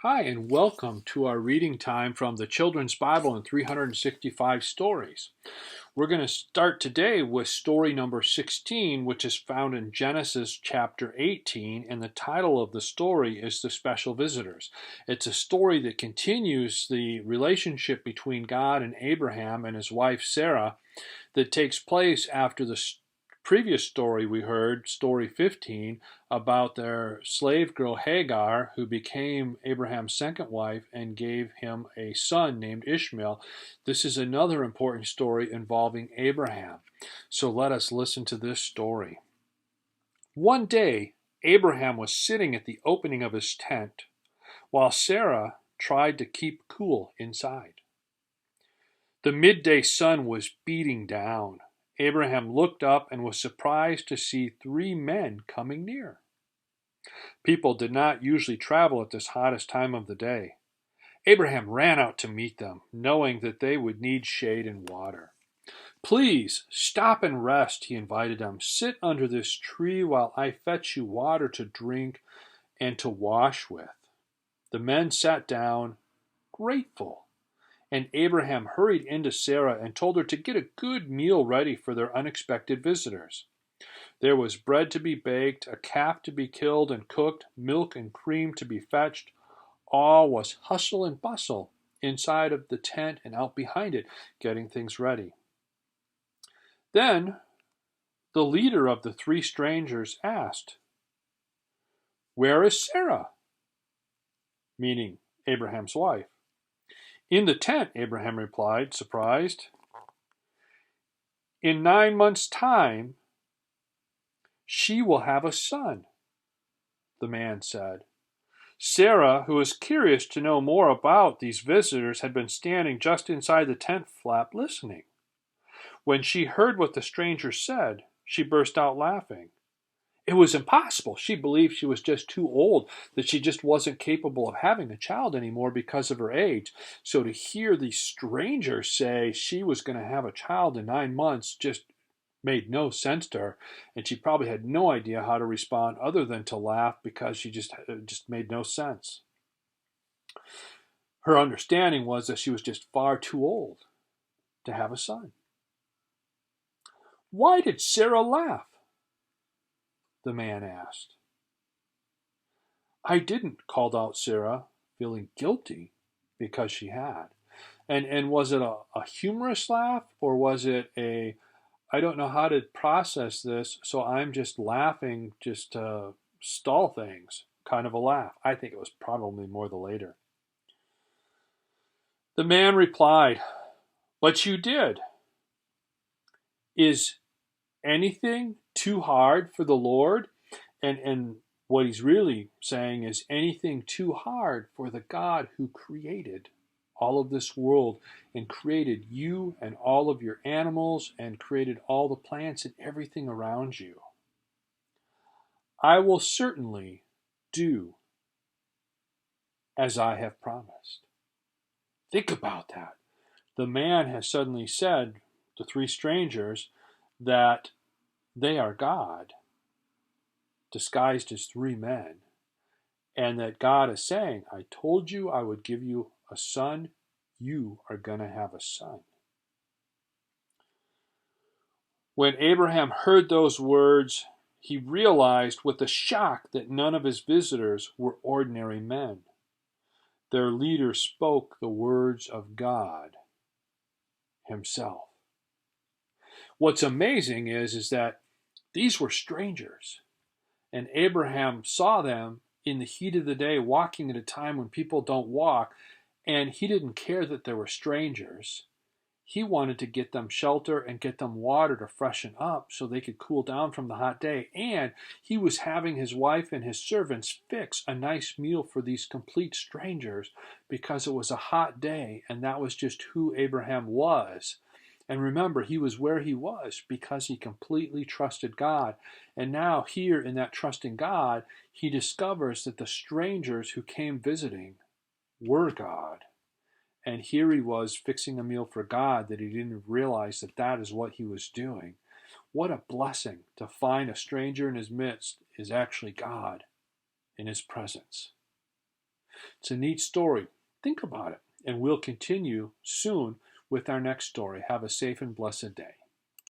Hi, and welcome to our reading time from the Children's Bible in 365 Stories. We're going to start today with story number 16, which is found in Genesis chapter 18, and the title of the story is The Special Visitors. It's a story that continues the relationship between God and Abraham and his wife Sarah that takes place after the previous story we heard, story 15, about their slave girl Hagar, who became Abraham's second wife and gave him a son named Ishmael. This is another important story involving Abraham. So let us listen to this story. One day, Abraham was sitting at the opening of his tent while Sarah tried to keep cool inside. The midday sun was beating down. Abraham looked up and was surprised to see three men coming near. People did not usually travel at this hottest time of the day. Abraham ran out to meet them, knowing that they would need shade and water. Please, stop and rest, he invited them. Sit under this tree while I fetch you water to drink and to wash with. The men sat down, grateful, and Abraham hurried into Sarah and told her to get a good meal ready for their unexpected visitors. There was bread to be baked, a calf to be killed and cooked, milk and cream to be fetched. All was hustle and bustle inside of the tent and out behind it, getting things ready. Then the leader of the three strangers asked, "Where is Sarah?" Meaning Abraham's wife. "In the tent," Abraham replied, surprised. "In 9 months' time, she will have a son," the man said. Sarah, who was curious to know more about these visitors, had been standing just inside the tent flap listening. When she heard what the stranger said, she burst out laughing. It was impossible. She believed she was just too old, that she just wasn't capable of having a child anymore because of her age. So to hear the stranger say she was going to have a child in 9 months just made no sense to her, and she probably had no idea how to respond other than to laugh because she just made no sense. Her understanding was that she was just far too old to have a son. "Why did Sarah laugh?" the man asked. "I didn't," called out Sarah, feeling guilty because she had. And was it a humorous laugh, or was it a, I don't know how to process this, so I'm just laughing just to stall things kind of a laugh? I think it was probably more the later. The man replied, "But you did. Is anything too hard for the Lord?" And what he's really saying is anything too hard for the God who created all of this world and created you and all of your animals and created all the plants and everything around you. I will certainly do as I have promised. Think about that. The man has suddenly said to three strangers that they are God, disguised as three men, and that God is saying, I told you I would give you a son. You are going to have a son. When Abraham heard those words, he realized with a shock that none of his visitors were ordinary men. Their leader spoke the words of God himself. What's amazing is that these were strangers, and Abraham saw them in the heat of the day walking at a time when people don't walk, and he didn't care that they were strangers. He wanted to get them shelter and get them water to freshen up so they could cool down from the hot day. And he was having his wife and his servants fix a nice meal for these complete strangers because it was a hot day, and that was just who Abraham was. And remember, he was where he was because he completely trusted God. And now, here in that trusting God, he discovers that the strangers who came visiting were God. And here he was fixing a meal for God that he didn't realize that that is what he was doing. What a blessing to find a stranger in his midst is actually God in his presence. It's a neat story. Think about it. And we'll continue soon with our next story. Have a safe and blessed day.